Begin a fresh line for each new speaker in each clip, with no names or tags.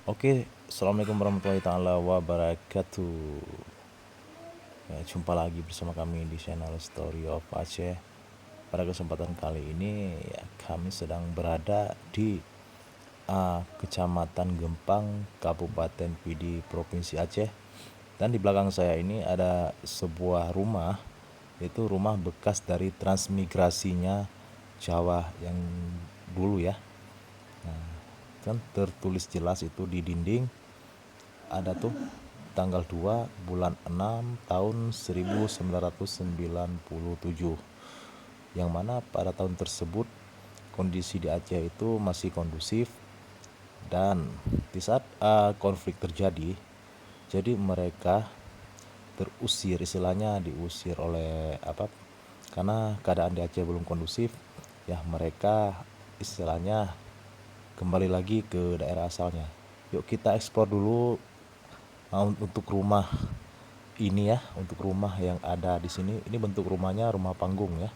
Oke, assalamualaikum warahmatullahi taala wabarakatuh. Ya, jumpa lagi bersama kami di channel Story of Aceh. Pada kesempatan kali ini, ya, kami sedang berada di Kecamatan Gempang, Kabupaten Pidi, Provinsi Aceh. Dan di belakang saya ini ada sebuah rumah, itu rumah bekas dari transmigrasinya Jawa yang dulu ya. Kan tertulis jelas itu di dinding, ada tuh tanggal 2 bulan 6 tahun 1997, yang mana pada tahun tersebut kondisi di Aceh itu masih kondusif. Dan di saat konflik terjadi, jadi mereka terusir, istilahnya diusir oleh apa, karena keadaan di Aceh belum kondusif, ya mereka istilahnya kembali lagi ke daerah asalnya. Yuk kita eksplor dulu untuk rumah ini ya, untuk rumah yang ada di sini. Ini bentuk rumahnya rumah panggung ya.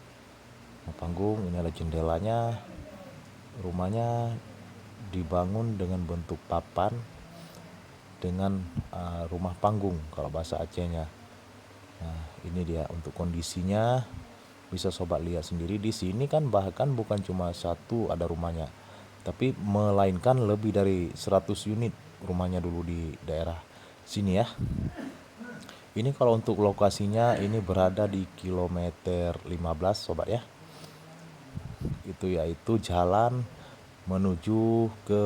Rumah panggung, ini ada jendelanya. Rumahnya dibangun dengan bentuk papan dengan rumah panggung kalau bahasa Acehnya. Nah, ini dia untuk kondisinya. Bisa sobat lihat sendiri di sini kan, bahkan bukan cuma satu ada rumahnya, tapi melainkan lebih dari 100 unit rumahnya dulu di daerah sini ya. Ini kalau untuk lokasinya ini berada di kilometer 15 sobat ya. Itu yaitu jalan menuju ke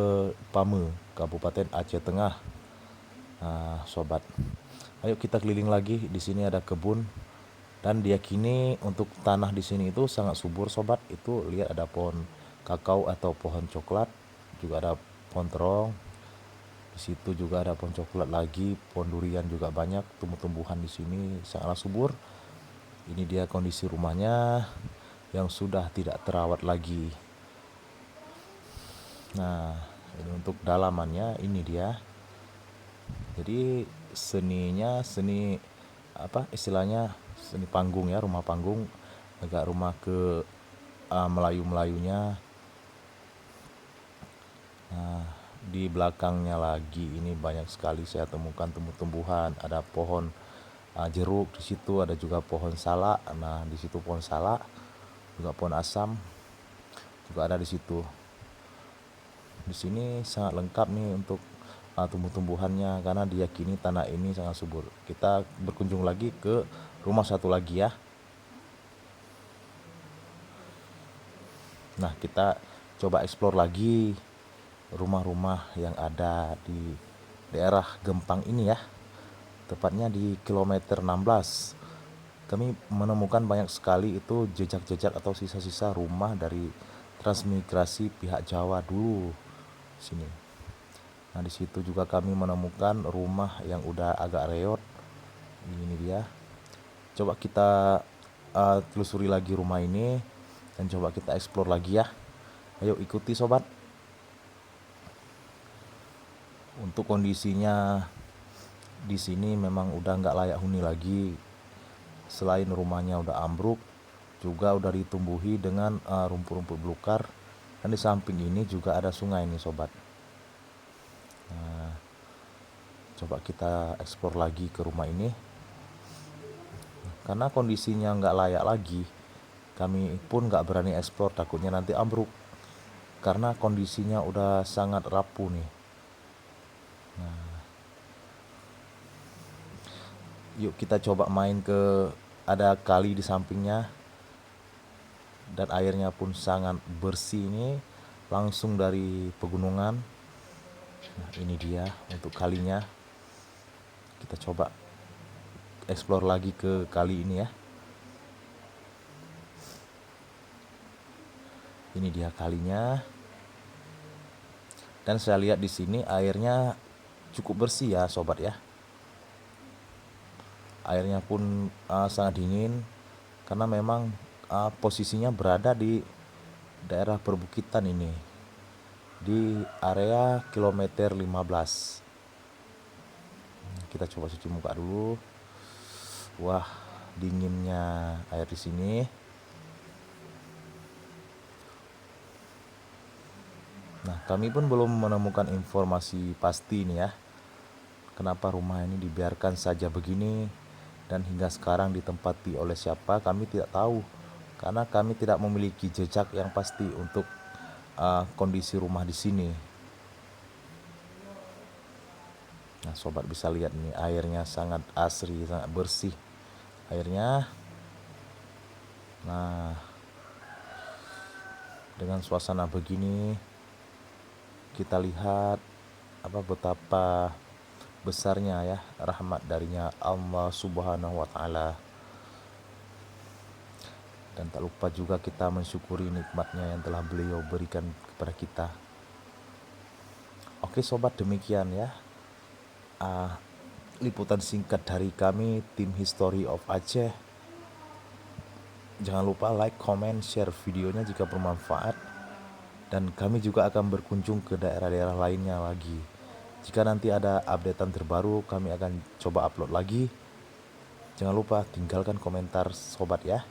Pame, Kabupaten Aceh Tengah. Nah, sobat, ayo kita keliling lagi. Di sini ada kebun dan diyakini untuk tanah di sini itu sangat subur sobat. Itu lihat ada pohon kakao atau pohon coklat, juga ada pohon terong. Di situ juga ada pohon coklat lagi, pohon durian juga banyak, tumbuh-tumbuhan di sini sangatlah subur. Ini dia kondisi rumahnya yang sudah tidak terawat lagi. Nah, ini untuk dalamannya ini dia. Jadi seninya seni apa istilahnya, seni panggung ya, rumah panggung, agak rumah ke Melayu-melayunya. Nah, di belakangnya lagi ini banyak sekali saya temukan tumbuh-tumbuhan, ada pohon jeruk di situ, ada juga pohon salak. Nah, di situ pohon salak, juga pohon asam juga ada di situ. Di sini sangat lengkap nih untuk tumbuh-tumbuhannya karena diyakini tanah ini sangat subur. Kita berkunjung lagi ke rumah satu lagi ya. Nah, kita coba eksplor lagi rumah-rumah yang ada di daerah Gempang ini ya. Tepatnya di kilometer 16. Kami menemukan banyak sekali itu jejak-jejak atau sisa-sisa rumah dari transmigrasi pihak Jawa dulu sini. Nah, di situ juga kami menemukan rumah yang udah agak reot. Ini dia. Coba kita telusuri lagi rumah ini dan coba kita eksplor lagi ya. Ayo ikuti sobat. Untuk kondisinya di sini memang udah nggak layak huni lagi. Selain rumahnya udah ambruk, juga udah ditumbuhi dengan rumput-rumput belukar. Dan di samping ini juga ada sungai nih sobat. Nah, coba kita eksplor lagi ke rumah ini. Karena kondisinya nggak layak lagi, kami pun nggak berani eksplor, takutnya nanti ambruk. Karena kondisinya udah sangat rapuh nih. Yuk kita coba main ke, ada kali di sampingnya dan airnya pun sangat bersih nih, langsung dari pegunungan. Nah, ini dia untuk kalinya. Kita coba eksplor lagi ke kali ini ya. Ini dia kalinya. Dan saya lihat di sini airnya cukup bersih ya sobat ya. Airnya pun sangat dingin karena memang posisinya berada di daerah perbukitan ini, di area kilometer 15. Kita coba cuci muka dulu. Wah, dinginnya air di sini. Nah, kami pun belum menemukan informasi pasti nih ya, kenapa rumah ini dibiarkan saja begini dan hingga sekarang ditempati oleh siapa kami tidak tahu. Karena kami tidak memiliki jejak yang pasti untuk kondisi rumah di sini. Nah, sobat bisa lihat nih, airnya sangat asri, sangat bersih airnya. Nah, dengan suasana begini kita lihat betapa besarnya ya rahmat darinya Allah Subhanahu wa taala. Dan tak lupa juga kita mensyukuri nikmatnya yang telah beliau berikan kepada kita. Oke sobat, demikian ya liputan singkat dari kami tim History of Aceh. Jangan lupa like, comment, share videonya jika bermanfaat. Dan kami juga akan berkunjung ke daerah-daerah lainnya lagi. Jika nanti ada updatean terbaru, kami akan coba upload lagi. Jangan lupa tinggalkan komentar sobat ya.